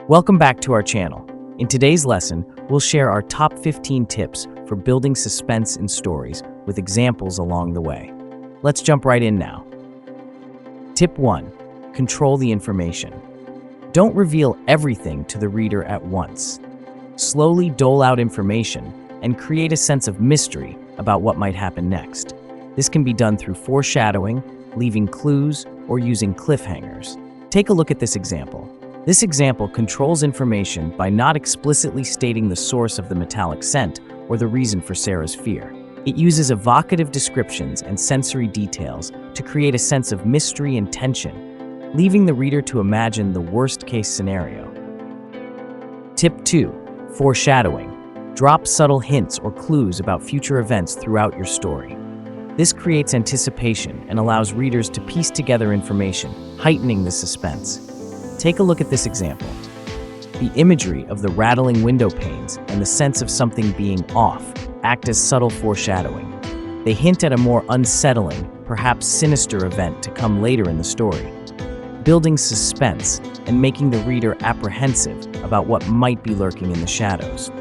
Welcome back to our channel. In today's lesson, we'll share our top 15 tips for building suspense in stories with examples along the way. Let's jump right in now. Tip 1. Control the information. Don't reveal everything to the reader at once. Slowly dole out information and create a sense of mystery about what might happen next. This can be done through foreshadowing, leaving clues, or using cliffhangers. Take a look at this example. This example controls information by not explicitly stating the source of the metallic scent or the reason for Sarah's fear. It uses evocative descriptions and sensory details to create a sense of mystery and tension, leaving the reader to imagine the worst-case scenario. Tip 2. Foreshadowing. Drop subtle hints or clues about future events throughout your story. This creates anticipation and allows readers to piece together information, heightening the suspense. Take a look at this example. The imagery of the rattling window panes and the sense of something being off act as subtle foreshadowing. They hint at a more unsettling, perhaps sinister event to come later in the story, building suspense and making the reader apprehensive about what might be lurking in the shadows.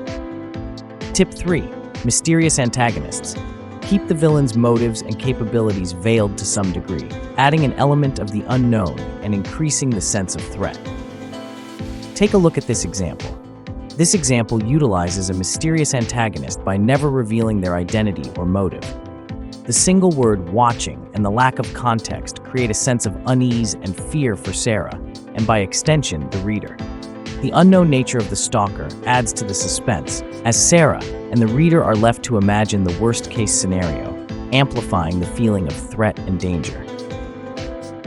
Tip 3. Mysterious antagonists. Keep the villain's motives and capabilities veiled to some degree, adding an element of the unknown and increasing the sense of threat. Take a look at this example. This example utilizes a mysterious antagonist by never revealing their identity or motive. The single word "watching" and the lack of context create a sense of unease and fear for Sarah, and by extension, the reader. The unknown nature of the stalker adds to the suspense, as Sarah and the reader are left to imagine the worst-case scenario, amplifying the feeling of threat and danger.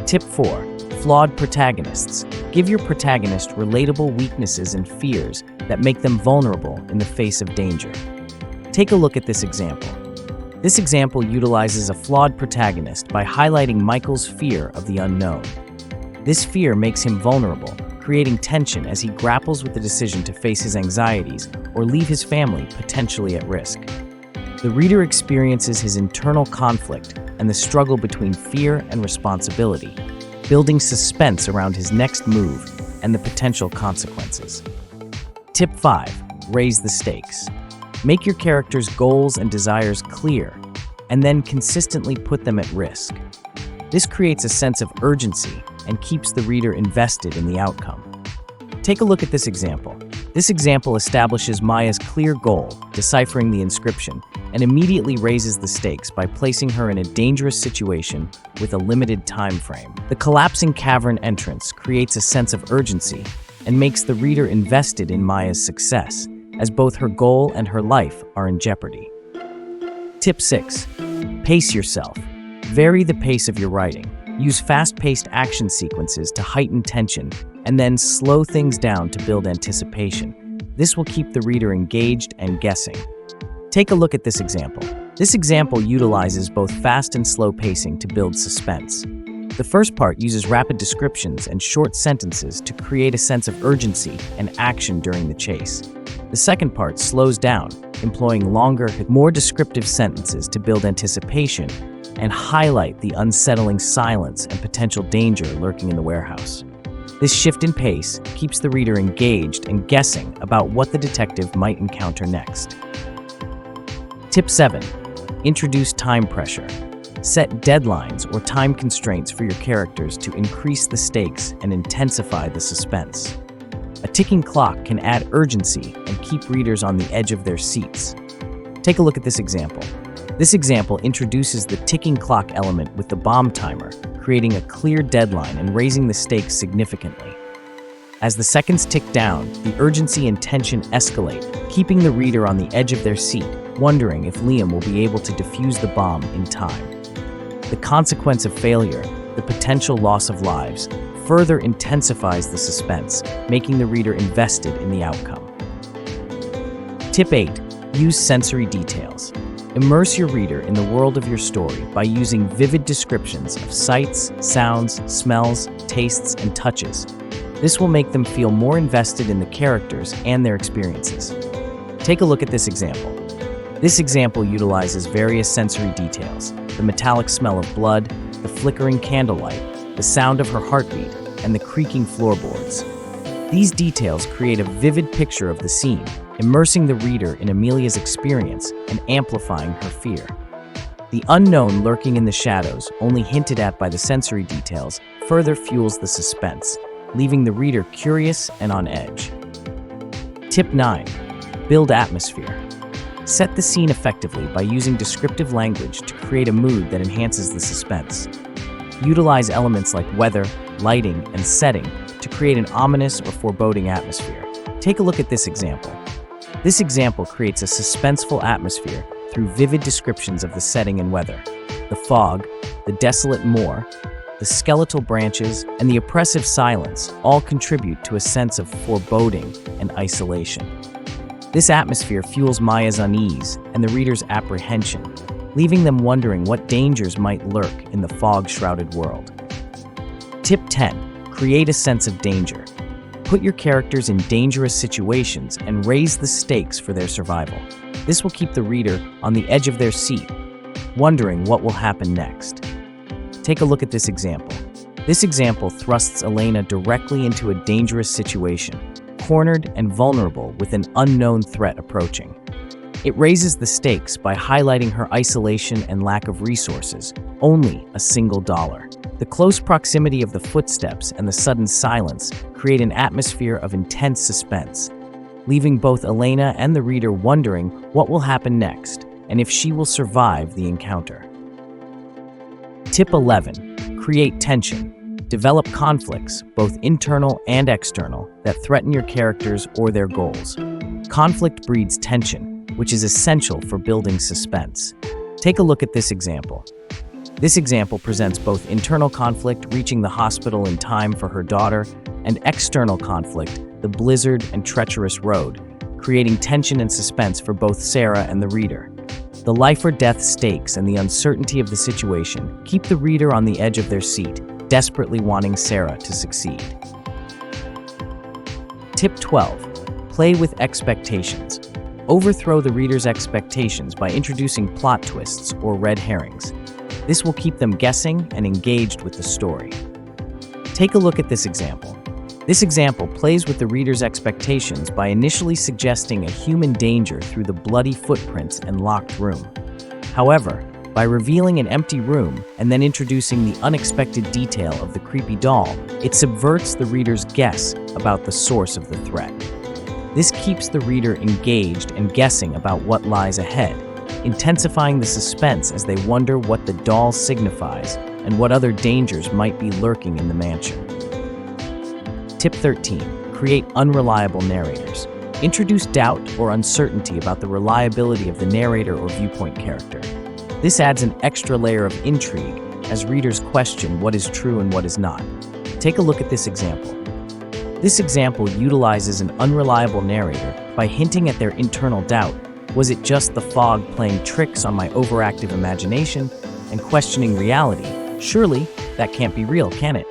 Tip 4. Flawed protagonists. Give your protagonist relatable weaknesses and fears that make them vulnerable in the face of danger. Take a look at this example. This example utilizes a flawed protagonist by highlighting Michael's fear of the unknown. This fear makes him vulnerable, creating tension as he grapples with the decision to face his anxieties or leave his family potentially at risk. The reader experiences his internal conflict and the struggle between fear and responsibility, building suspense around his next move and the potential consequences. Tip 5. Raise the stakes. Make your character's goals and desires clear, and then consistently put them at risk. This creates a sense of urgency and keeps the reader invested in the outcome. Take a look at this example. This example establishes Maya's clear goal, deciphering the inscription, and immediately raises the stakes by placing her in a dangerous situation with a limited time frame. The collapsing cavern entrance creates a sense of urgency and makes the reader invested in Maya's success, as both her goal and her life are in jeopardy. Tip 6. Pace yourself. Vary the pace of your writing. Use fast-paced action sequences to heighten tension, and then slow things down to build anticipation. This will keep the reader engaged and guessing. Take a look at this example. This example utilizes both fast and slow pacing to build suspense. The first part uses rapid descriptions and short sentences to create a sense of urgency and action during the chase. The second part slows down, employing longer, more descriptive sentences to build anticipation and highlight the unsettling silence and potential danger lurking in the warehouse. This shift in pace keeps the reader engaged and guessing about what the detective might encounter next. Tip 7. Introduce time pressure. Set deadlines or time constraints for your characters to increase the stakes and intensify the suspense. A ticking clock can add urgency and keep readers on the edge of their seats. Take a look at this example. This example introduces the ticking clock element with the bomb timer, creating a clear deadline and raising the stakes significantly. As the seconds tick down, the urgency and tension escalate, keeping the reader on the edge of their seat, wondering if Liam will be able to defuse the bomb in time. The consequence of failure, the potential loss of lives, further intensifies the suspense, making the reader invested in the outcome. Tip 8. Use sensory details. Immerse your reader in the world of your story by using vivid descriptions of sights, sounds, smells, tastes, and touches. This will make them feel more invested in the characters and their experiences. Take a look at this example. This example utilizes various sensory details: the metallic smell of blood, the flickering candlelight, the sound of her heartbeat, and the creaking floorboards. These details create a vivid picture of the scene, immersing the reader in Amelia's experience and amplifying her fear. The unknown lurking in the shadows, only hinted at by the sensory details, further fuels the suspense, leaving the reader curious and on edge. Tip 9. Build atmosphere. Set the scene effectively by using descriptive language to create a mood that enhances the suspense. Utilize elements like weather, lighting, and setting to create an ominous or foreboding atmosphere. Take a look at this example. This example creates a suspenseful atmosphere through vivid descriptions of the setting and weather. The fog, the desolate moor, the skeletal branches, and the oppressive silence all contribute to a sense of foreboding and isolation. This atmosphere fuels Maya's unease and the reader's apprehension, leaving them wondering what dangers might lurk in the fog-shrouded world. Tip 10. Create a sense of danger. Put your characters in dangerous situations and raise the stakes for their survival. This will keep the reader on the edge of their seat, wondering what will happen next. Take a look at this example. This example thrusts Elena directly into a dangerous situation, cornered and vulnerable with an unknown threat approaching. It raises the stakes by highlighting her isolation and lack of resources, only a single dollar. The close proximity of the footsteps and the sudden silence create an atmosphere of intense suspense, leaving both Elena and the reader wondering what will happen next and if she will survive the encounter. Tip 11. Create tension. Develop conflicts, both internal and external, that threaten your characters or their goals. Conflict breeds tension, which is essential for building suspense. Take a look at this example. This example presents both internal conflict, reaching the hospital in time for her daughter, and external conflict, the blizzard and treacherous road, creating tension and suspense for both Sarah and the reader. The life or death stakes and the uncertainty of the situation keep the reader on the edge of their seat, desperately wanting Sarah to succeed. Tip 12. Play with expectations. Overthrow the reader's expectations by introducing plot twists or red herrings. This will keep them guessing and engaged with the story. Take a look at this example. This example plays with the reader's expectations by initially suggesting a human danger through the bloody footprints and locked room. However, by revealing an empty room and then introducing the unexpected detail of the creepy doll, it subverts the reader's guess about the source of the threat. This keeps the reader engaged and guessing about what lies ahead, intensifying the suspense as they wonder what the doll signifies and what other dangers might be lurking in the mansion. Tip 13. Create unreliable narrators. Introduce doubt or uncertainty about the reliability of the narrator or viewpoint character. This adds an extra layer of intrigue as readers question what is true and what is not. Take a look at this example. This example utilizes an unreliable narrator by hinting at their internal doubt. Was it just the fog playing tricks on my overactive imagination and questioning reality? Surely, that can't be real, can it?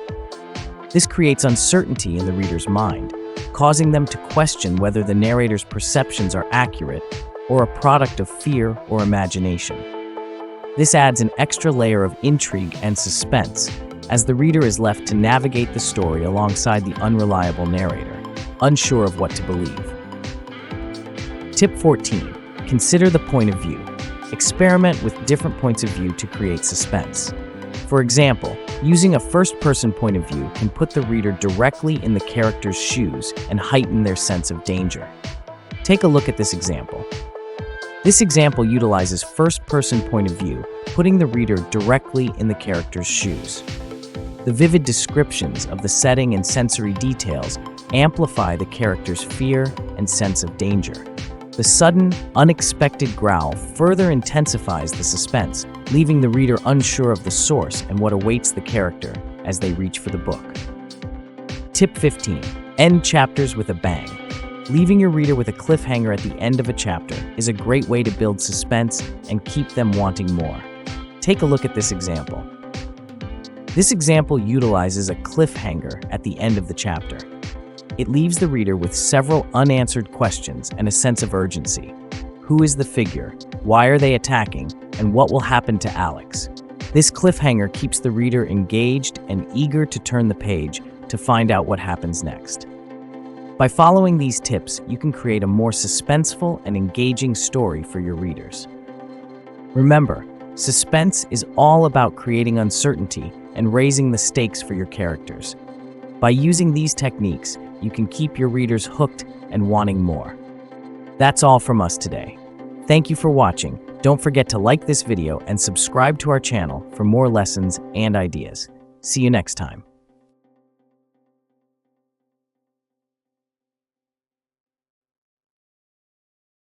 This creates uncertainty in the reader's mind, causing them to question whether the narrator's perceptions are accurate or a product of fear or imagination. This adds an extra layer of intrigue and suspense, as the reader is left to navigate the story alongside the unreliable narrator, unsure of what to believe. Tip 14. Consider the point of view. Experiment with different points of view to create suspense. For example, using a first-person point of view can put the reader directly in the character's shoes and heighten their sense of danger. Take a look at this example. This example utilizes first-person point of view, putting the reader directly in the character's shoes. The vivid descriptions of the setting and sensory details amplify the character's fear and sense of danger. The sudden, unexpected growl further intensifies the suspense, leaving the reader unsure of the source and what awaits the character as they reach for the book. Tip 15. End chapters with a bang. Leaving your reader with a cliffhanger at the end of a chapter is a great way to build suspense and keep them wanting more. Take a look at this example. This example utilizes a cliffhanger at the end of the chapter. It leaves the reader with several unanswered questions and a sense of urgency. Who is the figure? Why are they attacking? And what will happen to Alex? This cliffhanger keeps the reader engaged and eager to turn the page to find out what happens next. By following these tips, you can create a more suspenseful and engaging story for your readers. Remember, suspense is all about creating uncertainty and raising the stakes for your characters. By using these techniques, you can keep your readers hooked and wanting more. That's all from us today. Thank you for watching. Don't forget to like this video and subscribe to our channel for more lessons and ideas. See you next time.